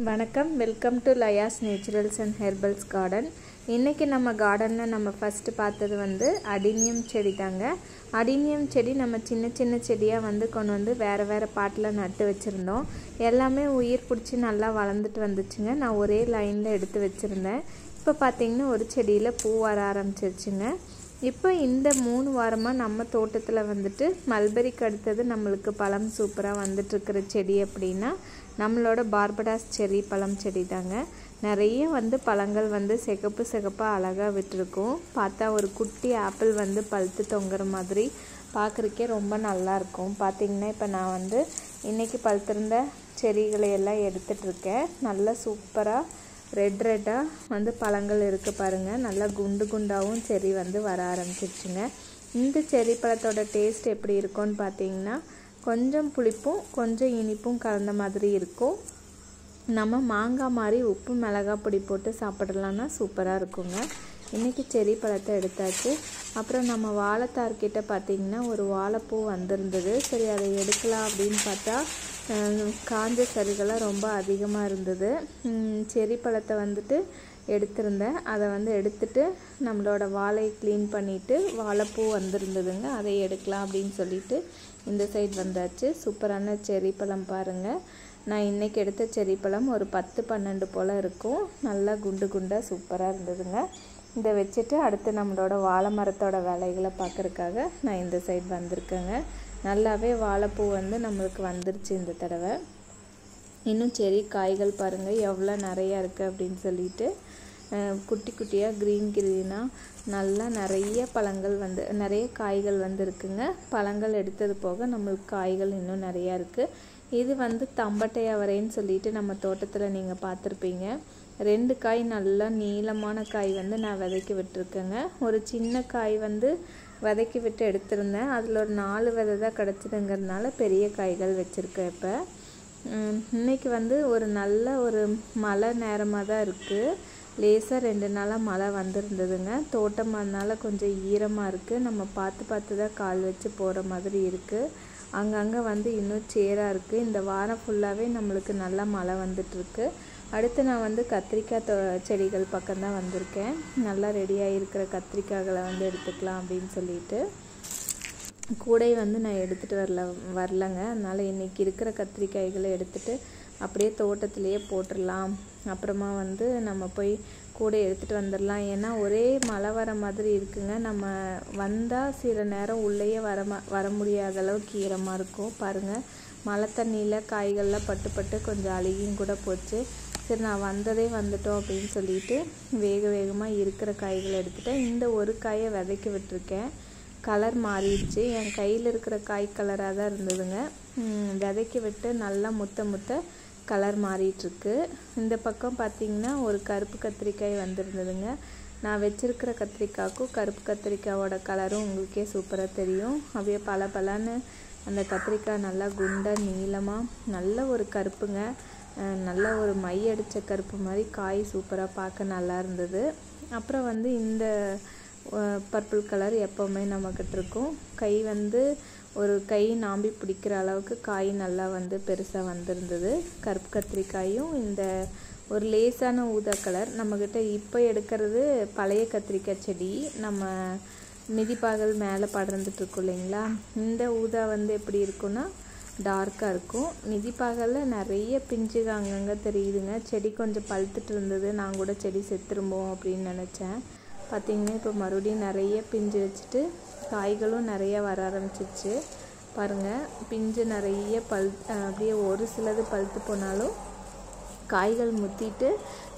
வணக்கம், welcome to Laya's naturals and herbals garden. இன்றைக்கி நம்ம கார்டனில் நம்ம ஃபஸ்ட்டு பார்த்தது அடினியம் செடி தாங்க. அடினியம் செடி நம்ம சின்ன சின்ன செடியாக கொண்டு வந்து வேறு பாட்டில் நட்டு வச்சுருந்தோம். எல்லாமே உயிர் பிடிச்சி நல்லா வளர்ந்துட்டு வந்துச்சுங்க. நான் ஒரே லைனில் எடுத்து வச்சுருந்தேன். இப்போ பார்த்திங்கன்னா ஒரு செடியில் பூ வர ஆரம்பிச்சிருச்சுங்க. இப்போ இந்த 3 வாரமாக நம்ம தோட்டத்தில் மல்பெரிக்கு அடுத்தது நம்மளுக்கு பழம் சூப்பராக வந்துட்டுருக்கிற செடி அப்படின்னா நம்மளோட பார்படாஸ் செரி பழம் செடி தாங்க. நிறைய பழங்கள் சிகப்பாக அழகாக விட்டுருக்கும். பார்த்தா ஒரு குட்டி ஆப்பிள் பழுத்து தொங்குற மாதிரி பார்க்குறக்கே ரொம்ப நல்லாயிருக்கும். பார்த்திங்கன்னா இப்போ நான் இன்றைக்கி பழுத்திருந்த செடிகளை எல்லாம் எடுத்துகிட்ருக்கேன். நல்லா சூப்பராக ரெட்டாக பழங்கள் இருக்குது பாருங்கள். நல்லா குண்டு குண்டாகவும் செரி வர ஆரம்பிச்சிருச்சுங்க. இந்த செரி பழத்தோட டேஸ்ட் எப்படி இருக்கும்னு பார்த்தீங்கன்னா கொஞ்சம் புளிப்பும் கொஞ்சம் இனிப்பும் கலந்த மாதிரி இருக்கும். நம்ம மாங்காய் மாதிரி உப்பு மிளகாய் பொடி போட்டு சாப்பிடலான்னா சூப்பராக இருக்குங்க. இன்றைக்கி செரி பழத்தை எடுத்தாச்சு. அப்புறம் நம்ம வாழைத்தார்கிட்ட பார்த்திங்கன்னா ஒரு வாழைப்பூ வந்திருந்தது. சரி, அதை எடுக்கலாம் அப்படின்னு பார்த்தா காஞ்ச சருகெல்லாம் ரொம்ப அதிகமாக இருந்தது. செரி பழத்தை எடுத்திருந்தேன். அதை எடுத்துட்டு நம்மளோட வாழையை க்ளீன் பண்ணிவிட்டு வாழைப்பூ வந்திருந்ததுங்க. அதை எடுக்கலாம் அப்படின்னு சொல்லிட்டு இந்த சைடு வந்தாச்சு. சூப்பரான செரி பழம் பாருங்கள். நான் இன்றைக்கி எடுத்த செரி பழம் ஒரு 10-12 போல் இருக்கும். நல்லா குண்டு குண்டாக சூப்பராக இருந்ததுங்க. இதை வச்சுட்டு அடுத்து நம்மளோட வாழை மரத்தோட வேலைகளை பார்க்குறதுக்காக நான் இந்த சைடு வந்திருக்கேங்க. நல்லாவே வாழைப்பூ நம்மளுக்கு வந்துருச்சு இந்த தடவை. இன்னும் செரி காய்கள் பாருங்கள் எவ்வளோ நிறையா இருக்குது அப்படின்னு சொல்லிட்டு குட்டி குட்டியாக க்ரீனாக நல்லா நிறைய பழங்கள் நிறைய காய்கள் இருக்குங்க. பழங்கள் எடுத்தது போக நம்மளுக்கு காய்கள் இன்னும் நிறையா இருக்குது. இது தம்பட்டை அவரைன்னு சொல்லிட்டு நம்ம தோட்டத்தில் நீங்கள் பார்த்துருப்பீங்க. 2 காய் நல்லா நீளமான காய் நான் விதைக்கி விட்டுருக்கேங்க. ஒரு சின்ன காய் விதைக்கி விட்டு எடுத்திருந்தேன். அதில் ஒரு 4 விதை தான் கிடச்சிதுங்கிறதுனால பெரிய காய்கள் வச்சுருக்கேன். இப்போ இன்றைக்கி ஒரு நல்ல ஒரு மழை நேரமாக தான் இருக்குது. லேசாக 2 நாளாக மழை வந்திருந்ததுங்க. தோட்டமாக இருந்தால் கொஞ்சம் ஈரமாக இருக்குது. நம்ம பார்த்து தான் கால் வச்சு போகிற மாதிரி இருக்குது. அங்கங்கே இன்னும் சேராக இருக்குது. இந்த வாரம் ஃபுல்லாகவே நம்மளுக்கு நல்லா மழை வந்துட்டுருக்கு. அடுத்து நான் கத்திரிக்காய் செடிகள் பக்கம்தான் வந்திருக்கேன். நல்லா ரெடியாக இருக்கிற கத்திரிக்காய்களை எடுத்துக்கலாம் அப்படின்னு சொல்லிட்டு கூடை நான் எடுத்துகிட்டு வரலங்க. அதனால் இன்றைக்கி இருக்கிற கத்திரிக்காய்களை எடுத்துகிட்டு அப்படியே தோட்டத்திலேயே போட்டுடலாம். அப்புறமா நம்ம போய் கூடை எடுத்துகிட்டு வந்துடலாம். ஏன்னா ஒரே மழை வர மாதிரி இருக்குங்க. நம்ம வந்தால் சில நேரம் உள்ளேயே வர முடியாத அளவுக்கு ஈரமாக இருக்கும் பாருங்கள். மழை தண்ணியில் காய்கள்லாம் பட்டு கொஞ்சம் அழுகியும் கூட போச்சு. சரி, நான் வந்துட்டோம் அப்படின்னு சொல்லிட்டு வேகமாக இருக்கிற காய்களை எடுத்துகிட்டேன். இந்த ஒரு காயை விதைக்கி விட்டுருக்கேன். கலர் மாறிடுச்சு. என் கையில் இருக்கிற காய் கலராக தான் இருந்ததுங்க. விதைக்கி விட்டு நல்லா முத்த கலர் மாறிட்டுருக்கு. இந்த பக்கம் பார்த்திங்கன்னா ஒரு கருப்பு கத்திரிக்காய் வந்திருந்ததுங்க. நான் வச்சுருக்கிற கத்திரிக்காய்க்கும் கருப்பு கத்திரிக்காயோட கலரும் உங்களுக்கே சூப்பராக தெரியும். அப்படியே பலன்னு அந்த கத்திரிக்காய் நல்லா குண்டாக நீளமாக நல்ல ஒரு கருப்புங்க. நல்ல ஒரு மை அடித்த கருப்பு மாதிரி காய் சூப்பராக பார்க்க நல்லா இருந்தது. அப்புறம் இந்த பர்பிள் கலர் எப்போவுமே நம்மக்கிட்ட இருக்கும். கை ஒரு கை நாம்பி பிடிக்கிற அளவுக்கு காய் நல்லா பெருசாக வந்திருந்தது. கருப்பு கத்திரிக்காயும் இந்த ஒரு லேசான ஊதா கலர். நம்மக்கிட்ட இப்போ எடுக்கிறது பழைய கத்திரிக்காய் செடி. நம்ம மிதிப்பாகல் மேலே படர்ந்துட்டுருக்கோம் இல்லைங்களா. இந்த ஊதா எப்படி இருக்குன்னா டார்க்காக இருக்கும். மிதிப்பாகலில் நிறைய பிஞ்சுக அங்கங்கே தெரியுதுங்க. செடி கொஞ்சம் பழுத்துட்டு இருந்தது. நான் கூட செடி செத்துரும்போம் அப்படின்னு நினச்சேன். பார்த்திங்கன்னா இப்போ மறுபடியும் நிறைய பிஞ்சு வச்சுட்டு காய்களும் நிறைய வர ஆரம்பிச்சிச்சு பாருங்கள். பிஞ்சு நிறைய அப்படியே ஒரு சிலது பழுத்து போனாலும் காய்கள் முத்திட்டு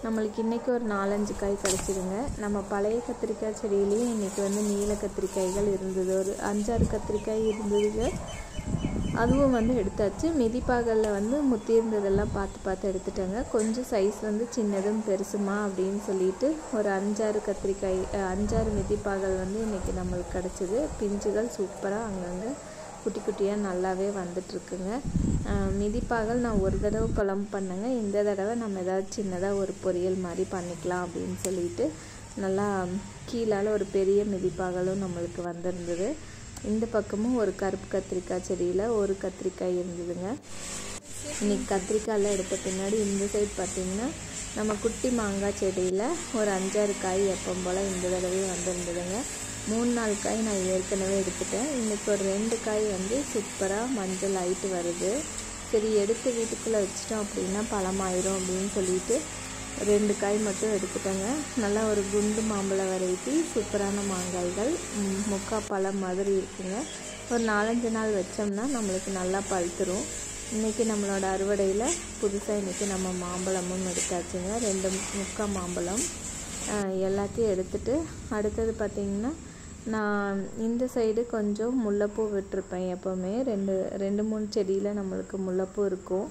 நம்மளுக்கு இன்றைக்கி ஒரு 4-5 காய் கிடச்சிதுங்க. நம்ம பழைய கத்திரிக்காய் செடியிலையும் இன்றைக்கி நீல கத்திரிக்காய்கள் இருந்தது. ஒரு 5-6 கத்திரிக்காய் இருந்ததுங்க. அதுவும் எடுத்தாச்சு. மிதிப்பாகலில் முத்தி இருந்ததெல்லாம் பார்த்து எடுத்துட்டேங்க. கொஞ்சம் சைஸ் சின்னதும் பெருசுமா அப்படின்னு சொல்லிட்டு ஒரு 5-6 மிதிப்பாகல் இன்றைக்கி நம்மளுக்கு கிடச்சிது. பிஞ்சுகள் சூப்பராக அங்கங்கே குட்டி குட்டியாக நல்லாவே வந்துட்டுருக்குங்க. மிதிப்பாகல் நான் ஒரு தடவை குழம்பு பண்ணேங்க. இந்த தடவை நம்ம ஏதாவது சின்னதாக ஒரு பொரியல் மாதிரி பண்ணிக்கலாம் அப்படின்னு சொல்லிட்டு நல்லா கீழால் ஒரு பெரிய மிதிப்பாகலும் நம்மளுக்கு வந்திருந்தது. இந்த பக்கமும் ஒரு கருப்பு கத்திரிக்காய் செடியில் ஒரு கத்திரிக்காய் இருந்ததுங்க. இன்றைக்கி கத்திரிக்காயில் எடுத்த பின்னாடி இந்த சைடு பார்த்திங்கன்னா நம்ம குட்டி மாங்காய் செடியில் ஒரு 5-6 காய் எப்பவும் போல் இந்த தடவை வந்திருந்ததுங்க. 3-4 காய் நான் ஏற்கனவே எடுத்துட்டேன். இன்றைக்கி ஒரு 2 காய் வந்து சூப்பராக மஞ்சள் ஆகிட்டு வருது. சரி எடுத்து வீட்டுக்குள்ளே வச்சிட்டோம் அப்படின்னா பழமாயிரும் அப்படின்னு சொல்லிட்டு 2 காய் மட்டும் எடுத்துட்டேங்க. நல்லா ஒரு குண்டு மாம்பழ வெரைட்டி சூப்பரான மாங்காய்கள், முக்கா பழம் மாதிரி இருக்குங்க. ஒரு 4-5 நாள் வச்சோம்னா நம்மளுக்கு நல்லா பழுத்துரும். இன்றைக்கி நம்மளோட அறுவடையில் புதுசாக இன்றைக்கி நம்ம மாம்பழமும் எடுத்தாச்சுங்க. 2 முக்கா மாம்பழம் எல்லாத்தையும் எடுத்துகிட்டு அடுத்தது பார்த்திங்கன்னா நான் இந்த சைடு கொஞ்சம் முல்லைப்பூ விட்டுருப்பேன். எப்போவுமே 2-3 செடியில் நம்மளுக்கு முல்லைப்பூ இருக்கும்.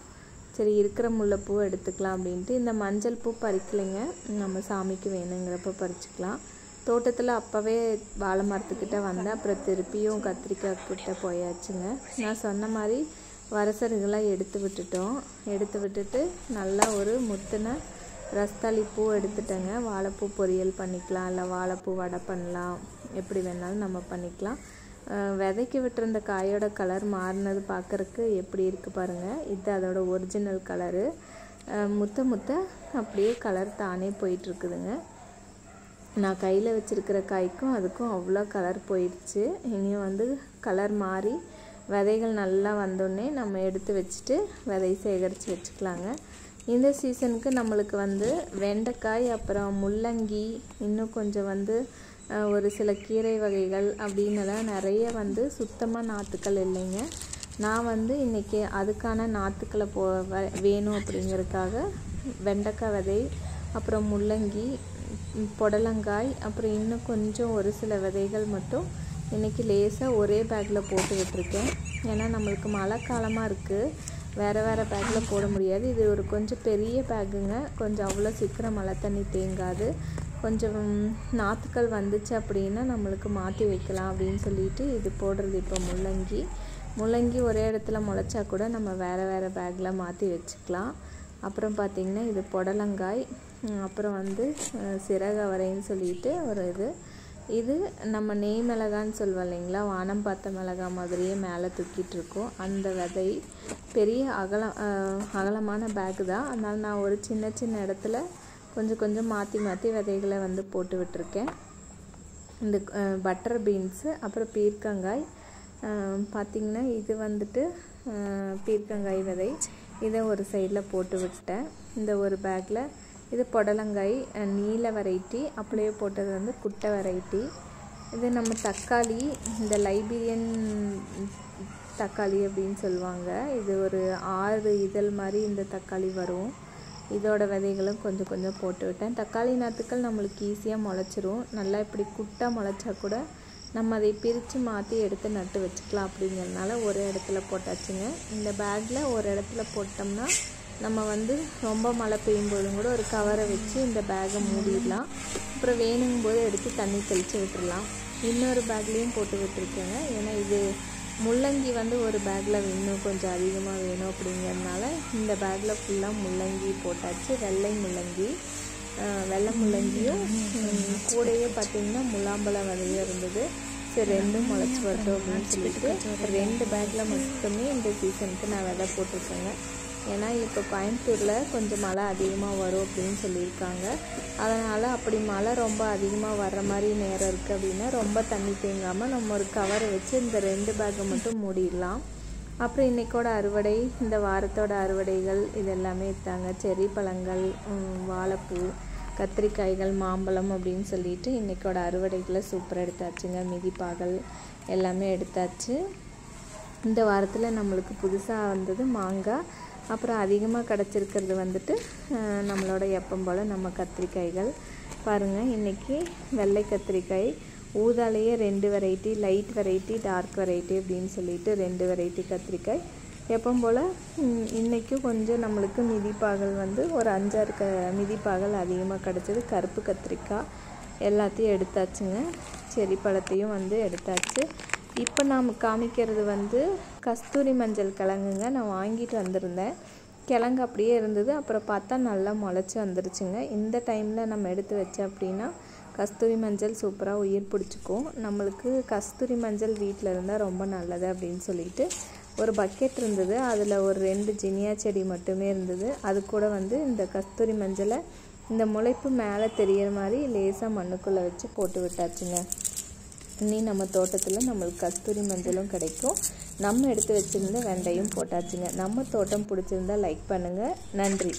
சரி இருக்கிற முல்லைப்பூவை எடுத்துக்கலாம் அப்படின்ட்டு இந்த மஞ்சள் பூ பறிக்கலைங்க, நம்ம சாமிக்கு வேணுங்கிறப்ப பறிச்சுக்கலாம். தோட்டத்தில் அப்போவே வாழை மரத்துக்கிட்ட வந்தேன். அப்புறம் திருப்பியும் கத்திரிக்காய் கிட்ட போயாச்சுங்க. நான் சொன்ன மாதிரி வரசருகெல்லாம் எடுத்து விட்டுட்டு நல்லா ஒரு முத்தின ரஸ்தாளி பூ எடுத்துட்டேங்க. வாழைப்பூ பொரியல் பண்ணிக்கலாம், இல்லை வாழைப்பூ வடை பண்ணலாம், எப்படி வேணாலும் நம்ம பண்ணிக்கலாம். விதைக்கு விட்டுருந்த காயோட கலர் மாறினது பார்க்குறக்கு எப்படி இருக்குது பாருங்கள். இது அதோட ஒரிஜினல் கலரு. முத்த அப்படியே கலர் தானே போயிட்டுருக்குதுங்க. நான் கையில் வச்சுருக்கிற காய்க்கும் அதுக்கும் அவ்வளோ கலர் போயிடுச்சு. இனியும் வந்து கலர் மாறி விதைகள் நல்லா வந்தோடனே நம்ம எடுத்து வச்சுட்டு விதை சேகரித்து வச்சுக்கலாங்க. இந்த சீசனுக்கு நம்மளுக்கு வந்து வெண்டைக்காய், அப்புறம் முள்ளங்கி, இன்னும் கொஞ்சம் வந்து ஒரு சில கீரை வகைகள் அப்படின்னுலாம் நிறைய வந்து சுத்தமாக நாற்றுக்கள் இல்லைங்க. நான் வந்து இன்றைக்கி அதுக்கான நாற்றுக்களை வேணும் அப்படிங்கிறதுக்காக வெண்டைக்காய் விதை, அப்புறம் முள்ளங்கி, புடலங்காய், அப்புறம் இன்னும் கொஞ்சம் ஒரு சில விதைகள் மட்டும் இன்றைக்கி லேசாக ஒரே பேக்கில் போட்டு விட்டுருக்கேன். ஏன்னா நம்மளுக்கு மழை காலமாக இருக்குது, வேறு பேக்கில் போட முடியாது. இது ஒரு கொஞ்சம் பெரிய பேக்குங்க, கொஞ்சம் அவ்வளோ சீக்கிரம் மழை தண்ணி தேங்காது. கொஞ்சம் நாற்றுக்கள் வந்துச்சு அப்படின்னா நம்மளுக்கு மாற்றி வைக்கலாம் அப்படின்னு சொல்லிட்டு இது போடுறது. இப்போ முள்ளங்கி ஒரே இடத்துல முளைச்சா கூட நம்ம வேறு பேக்கில் மாற்றி வச்சுக்கலாம். அப்புறம் பார்த்திங்கன்னா இது புடலங்காய், அப்புறம் வந்து சிறகவரைன்னு சொல்லிட்டு ஒரு இது நம்ம நெய் மிளகான்னு சொல்லுவோம் இல்லைங்களா, வானம் பார்த்த மிளகா மாதிரியே மேலே தூக்கிட்டுருக்கோம். அந்த விதை பெரிய அகலமான பேக்கு தான். அதனால் நான் ஒரு சின்ன இடத்துல கொஞ்சம் மாற்றி விதைகளை வந்து போட்டு விட்டுருக்கேன். இந்த பட்டர் பீன்ஸு, அப்புறம் பீர்க்கங்காய் பார்த்திங்கன்னா இது வந்துட்டு பீர்க்கங்காய் விதை, இதை ஒரு சைடில் போட்டு விட்டேன். இந்த ஒரு பேக்கில் இது புடலங்காய் நீல வெரைட்டி, அப்படியே போட்டது வந்து குட்டை வெரைட்டி. இது நம்ம தக்காளி, இந்த லைபீரியன் தக்காளி அப்படின்னு சொல்லுவாங்க. இது ஒரு 6 இதழ் மாதிரி இந்த தக்காளி வரும். இதோட விதைகளும் கொஞ்சம் போட்டு விட்டேன். தக்காளி நாற்றுக்கள் நம்மளுக்கு ஈஸியாக முளைச்சிரும். நல்லா இப்படி குட்டாக முளைச்சா கூட நம்ம அதை பிரித்து மாற்றி எடுத்து நட்டு வச்சுக்கலாம். அப்படிங்கிறதுனால ஒரு இடத்துல போட்டாச்சுங்க. இந்த பேக்கில் ஒரு இடத்துல போட்டோம்னா நம்ம வந்து ரொம்ப மழை பெய்யும்போதும் கூட ஒரு கவரை வச்சு இந்த பேக்கை மூடிடலாம். அப்புறம் வேணுங்கும்போது எடுத்து தண்ணி தெளித்து விட்டுடலாம். இன்னொரு பேக்லேயும் போட்டு விட்டுருக்கேங்க. ஏன்னா இது முள்ளங்கி வந்து ஒரு பேக்கில் இன்னும் கொஞ்சம் அதிகமாக வேணும் அப்படிங்கிறதுனால இந்த பேக்கில் ஃபுல்லாக முள்ளங்கி போட்டாச்சு. வெள்ளை முள்ளங்கியும் கூடையே பார்த்திங்கன்னா முலாம்பழம் விதையும் இருந்தது. சரி 2ம் முளைச்சி வரட்டும் அப்படின்னு சொல்லிட்டு 2 பேக்கில் மட்டுமே இந்த சீசனுக்கு நான் விதை போட்டிருக்கேங்க. ஏன்னா இப்போ கோயம்புத்தூரில் கொஞ்சம் மழை அதிகமாக வரும் அப்படின்னு சொல்லியிருக்காங்க. அதனால் அப்படி மழை ரொம்ப அதிகமாக வர்ற மாதிரி நேரம் இருக்குது அப்படின்னா ரொம்ப தண்ணி தேங்காமல் நம்ம ஒரு கவரை வச்சு இந்த 2 பேக்கை மட்டும் மூடிடலாம். அப்புறம் இன்றைக்கோட அறுவடை, இந்த வாரத்தோட அறுவடைகள் இது எல்லாமே எடுத்தாங்க. செர்ரி பழங்கள், வாழைப்பூ, கத்திரிக்காய்கள், மாம்பழம் அப்படின்னு சொல்லிட்டு இன்றைக்கோட அறுவடைகளை சூப்பராக எடுத்தாச்சுங்க. மிதிப்பாகல் எல்லாமே எடுத்தாச்சு. இந்த வாரத்தில் நம்மளுக்கு புதுசாக வந்தது மாங்காய். அப்புறம் அதிகமாக கிடச்சிருக்கிறது வந்துட்டு நம்மளோட எப்பம் போல் நம்ம கத்திரிக்காய்கள் பாருங்கள். இன்றைக்கி வெள்ளை கத்திரிக்காய், ஊதாலேயே 2 variety, light variety, dark variety அப்படின்னு சொல்லிட்டு 2 வெரைட்டி கத்திரிக்காய். எப்பவும் போல் இன்றைக்கும் கொஞ்சம் நம்மளுக்கு மிதிப்பாகல் வந்து ஒரு 5-6 மிதிப்பாகல் அதிகமாக கிடச்சிது. கருப்பு கத்திரிக்காய் எல்லாத்தையும் எடுத்தாச்சுங்க. செர்ரி பழத்தையும் வந்து எடுத்தாச்சு. இப்போ நாம் காமிக்கிறது வந்து கஸ்தூரி மஞ்சள் கிழங்குங்க. நான் வாங்கிட்டு வந்திருந்தேன். கிழங்கு அப்படியே இருந்தது. அப்புறம் பார்த்தா நல்லா முளைச்சி வந்துருச்சுங்க. இந்த டைமில் நம்ம எடுத்து வச்சோம் அப்படின்னா கஸ்தூரி மஞ்சள் சூப்பராக உயிர் பிடிச்சிக்கும். நம்மளுக்கு கஸ்தூரி மஞ்சள் வீட்டில் இருந்தால் ரொம்ப நல்லது அப்படின்னு சொல்லிட்டு ஒரு பக்கெட் இருந்தது, அதில் ஒரு 2 ஜினியா செடி மட்டுமே இருந்தது. அது கூட வந்து இந்த கஸ்தூரி மஞ்சளை இந்த முளைப்பு மேலே தெரிகிற மாதிரி லேசாக மண்ணுக்குள்ளே வச்சு போட்டு விட்டாச்சுங்க. இனி நம்ம தோட்டத்தில் நம்மளுக்கு கஸ்தூரி மஞ்சளும் கிடைக்கும். நம்ம எடுத்து வச்சுருந்த வெண்டையும் போட்டாச்சுங்க. நம்ம தோட்டம் பிடிச்சிருந்தா லைக் பண்ணுங்கள். நன்றி.